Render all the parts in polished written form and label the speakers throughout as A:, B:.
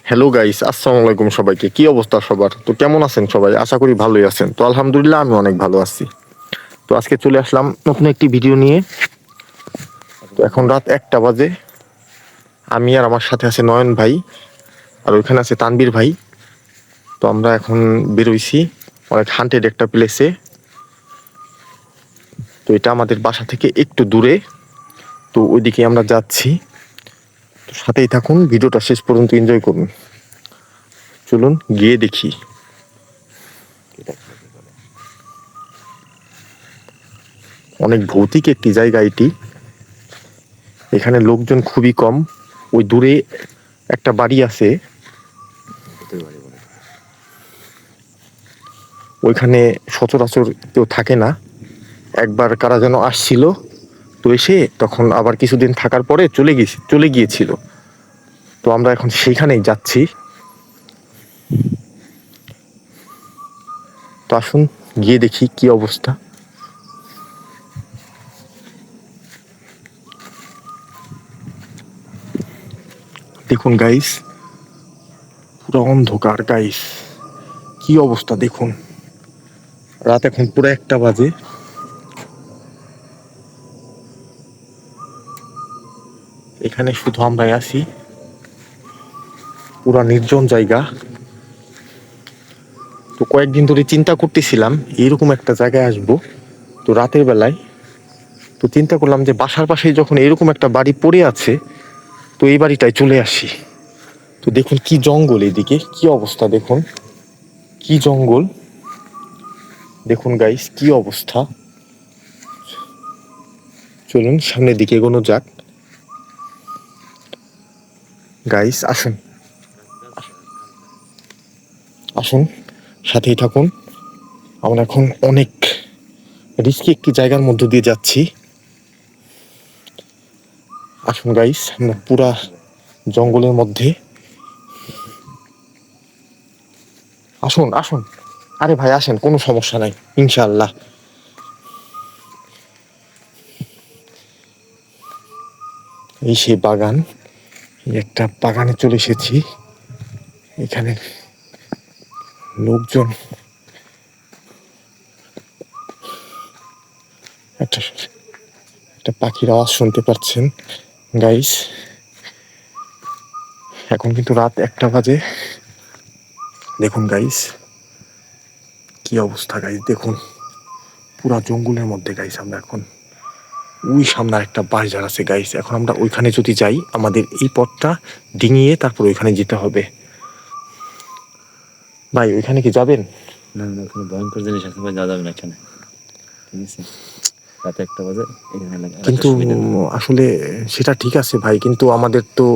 A: Hello guys, আসসালামু আলাইকুম সবাইকে। কি অবস্থা সবার? তো কেমন আছেন সবাই? আশা করি ভালোই আছেন। তো আলহামদুলিল্লাহ আমি অনেক ভালো আছি। তো আজকে চলে আসলাম নতুন একটি ভিডিও নিয়ে। তো এখন রাত 1টা বাজে। আমি আর আমার সাথে আছে নয়ন ভাই, আর ওইখানে আছে তানবীর ভাই। তো আমরা এখন বেরোইছি অনেক হান্টেড একটা প্লেসে। তো এটা আমাদের বাসা থেকে একটু দূরে। তো ওইদিকে আমরা যাচ্ছি। তো সাথেই থাকুন, ভিডিওটা শেষ পর্যন্ত এনজয় করুন। চলুন গিয়ে দেখি। অনেক ভৌতিক একটি জায়গা এটি। এখানে লোকজন খুবই কম। ওই দূরে একটা বাড়ি আছে, ওইখানে সচরাচর কেউ থাকে না। একবার কারা যেন আসছিল, তো এসে তখন আবার কিছুদিন থাকার পরে চলে গিয়েছিল। তো আমরা এখন সেইখানেই যাচ্ছি। তো আসুন গিয়ে দেখি কি অবস্থা। দেখুন গাইস, পুরো অন্ধকার গাইস। কি অবস্থা দেখুন। রাত এখন পুরো 1টা বাজে। এখানে শুধু আমরাই আছি, পুরা নির্জন জায়গা। তো কয়েকদিন ধরে চিন্তা করতেছিলাম এইরকম একটা জায়গায় আসবো, তো রাতের বেলায়। তো চিন্তা করলাম যে বাসার পাশে যখন এরকম একটা বাড়ি পড়ে আছে, তো এই বাড়িটায় চলে আসি। তো দেখুন কি জঙ্গল, এদিকে কি অবস্থা দেখুন, কি জঙ্গল। দেখুন গাইস কি অবস্থা। চলুন সামনের দিকে এগোনো যাক। গাইস আসুন, আসুন সাথেই থাকুন। আমরা এখন অনেক রিস্কি একটি জায়গার মধ্য দিয়ে যাচ্ছি। আসুন গাইস, আমরা পুরা জঙ্গলের মধ্যে। আসুন আসুন, আরে ভাই আসেন, কোনো সমস্যা নাই ইনশাআল্লাহ। এই সেই বাগান, এই একটা বাগানে চলে এসেছি। এখানে লোকজন, একটা একটা পাখির আওয়াজ শুনতে পাচ্ছেন গাইস। এখন কিন্তু রাত 1টা বাজে। দেখুন গাইস কি অবস্থা গাইস, দেখুন পুরা জঙ্গলের মধ্যে গাইস। আমরা এখন ওই সামনে একটা বাজার আছে গাইস। এখন আমরা ওইখানে যদি যাই, আমাদের এই পথটা ডিঙিয়ে তারপর ওইখানে যেতে হবে। ভাই ওইখানে কি যাবেন?
B: না না, কোনো ভয়ঙ্কর জিনিস আছে ভাই, যাওয়া যাবে না এখানে। ঠিক আছে, রাতে 1টা বাজে, এখানে
A: কিন্তু
B: সুবিধা নেই।
A: আসলে সেটা ঠিক আছে ভাই, কিন্তু আমাদের তো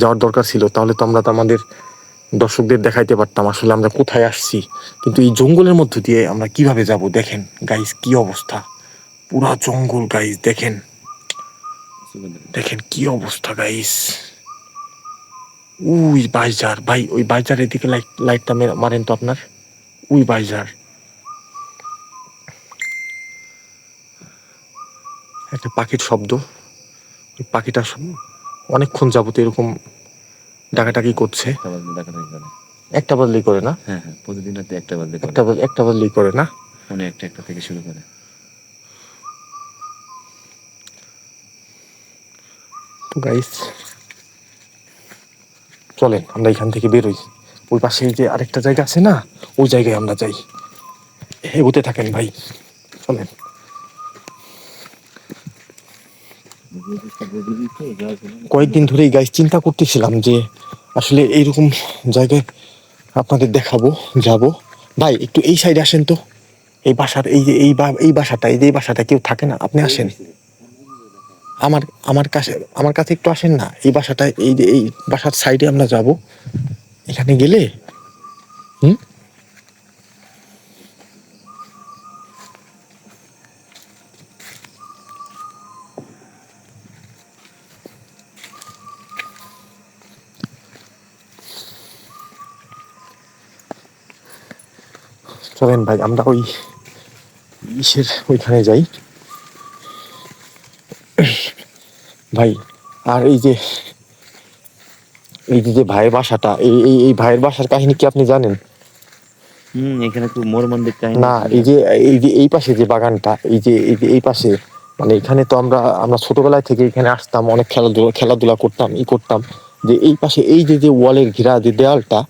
A: যাওয়ার দরকার ছিল। তাহলে তো আমরা তো আমাদের দর্শকদের দেখাইতে পারতাম আসলে আমরা কোথায় আসছি। কিন্তু এই জঙ্গলের মধ্য দিয়ে আমরা কিভাবে যাব? দেখেন গাইস কি অবস্থা, পুরা জঙ্গল গাইস। দেখেন দেখেন কি অবস্থা গাইস। ওই বাইজার ভাই, ওই বাইজারের দিকে লাইটটা মারেন তো আপনার। ওই বাইজার, একটা পাখির শব্দ। ওই পাখিটা অনেকক্ষণ যাবত এরকম ডাকাডাকি করছে।
B: 1টা বাজলে ডাকাডাকি করে।
A: একটা বদলি করে না?
B: হ্যাঁ হ্যাঁ, প্রতিদিন রাতে 1টা বাজলে করে।
A: একটা বদলি করে না?
B: মানে একটা থেকে শুরু করে।
A: তো গাইস চলেন আমরা এখান থেকে বেরোই। ওই পাশে যে আরেকটা জায়গা আছে না, ওই জায়গায় আমরা যাই। এগোতে থাকেন ভাই, চলেন। কয়েকদিন ধরেই গাইস চিন্তা করতেছিলাম যে আসলে এইরকম জায়গায় আপনাদের দেখাবো, যাব। ভাই একটু এই সাইডে আসেন তো। এই বাসার এই যে এই বাসাটা, এই যে এই বাসাটা কেউ থাকে না, আপনি আসেন। আমার আমার কাছে একটু আসেন না। এই বাসাটা, এই যে এই বাসার সাইডে আমরা যাব। এখানে গেলে হুম, চলেন ভাই আমরা ওই ইসের ওইখানে যাই ভাই। আর এই যে এই যে ভাইয়ের বাসাটা, এই ভাইয়ের বাসার কাহিনী কি আপনি জানেন?
B: এখানে খুব মর্মান্তিক কাহিনী।
A: না, এই পাশে যে বাগানটা, এই পাশে, মানে এখানে তো আমরা ছোটবেলায় থেকে এখানে আসতাম, অনেক খেলাধুলা করতাম, করতাম। যে এই পাশে এই যে ওয়ালের ঘেরা যে দেওয়ালটা,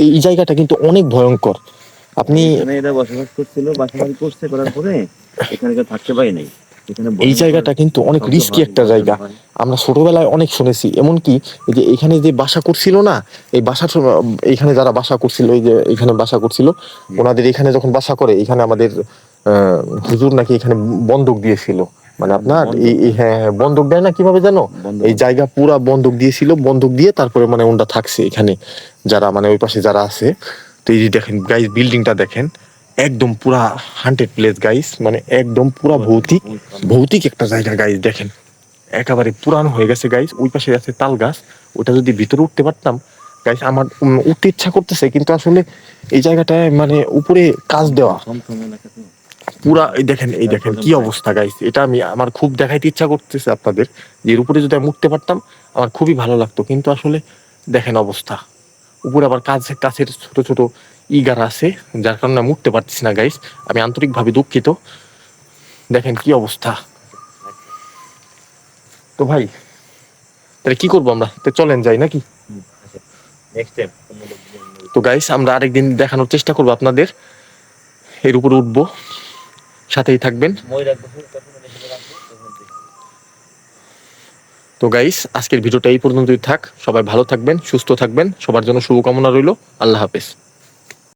A: এই জায়গাটা কিন্তু অনেক ভয়ঙ্কর। আপনি
B: এখানে এরা বসবাস করছিল, বাসা করছে, করার পরে এখানে কেউ থাকতে পারে নাই। এখানে
A: এই
B: ভয়ঙ্কর
A: জায়গাটা কিন্তু অনেক
B: শব্দ
A: রিস্কি
B: হয়,
A: একটা
B: গর্জন
A: জায়গা।
B: হয়।
A: আমরা ছোটবেলায় অনেক শুনেছি, এমনকি এই যে এখানে যে বাসা করছিল না, এই বাসা, এখানে যারা বাসা করছিল, এই যে এখানে বাসা করছিল, ওনাদের এখানে যখন বাসা করে, এখানে আমাদের হুজুর নাকি এখানে বন্দুক দিয়েছিল। মানে আপনার হ্যাঁ হ্যাঁ, বন্দুক দেয় না কিভাবে জানো,
B: বন্দুক।
A: এই জায়গা পুরা বন্দুক দিয়েছিল, বন্দুক দিয়ে তারপরে মানে ওনরা থাকছে এখানে, যারা মানে ওই পাশে যারা আছে। তো এই যে দেখেন গাইস, বিল্ডিংটা দেখেন, একদম পুরা হান্টেড প্লেস গাইস, মানে একদম পুরা ভৌতিক ভৌতিক একটা জায়গা গাইস। দেখেন একেবারে পুরানো হয়ে গেছে গাইস। ওই পাশে আছে তাল গাছ, ওটা যদি ভিতরে উঠতে পারতাম গাইস, আমার উঠতে ইচ্ছা করতেছে, কিন্তু আসলে এই জায়গাটায় মানে উপরে কাজ দেওয়া পুরা। এই দেখেন কি অবস্থা গাইস, এটা আমার খুব দেখাইতে ইচ্ছা করতেছে আপনাদের, যে এর উপরে যদি আমি উঠতে পারতাম আমার খুবই ভালো লাগতো, কিন্তু আসলে দেখেন অবস্থা, উপরে আবার কাছের ছোট ছোট ইগার আছে, যার কারণে আমি উঠতে পারতেছি না গাইস। আমি আন্তরিকভাবে দুঃখিত। দেখেন কি অবস্থা। তো ভাই তাহলে কি করবো আমরা, তো চলেন যাই নাকি?
B: নেক্সট টাইম
A: তো গাইস আমরা আরেকদিন দেখানোর চেষ্টা করবো আপনাদের, এর উপরে উঠবো, সাথেই থাকবেন। তো গাইস আজকের ভিডিওটা এই পর্যন্তই থাক, সবাই ভালো থাকবেন, সুস্থ থাকবেন, সবার জন্য শুভকামনা রইল। আল্লাহ হাফেজ।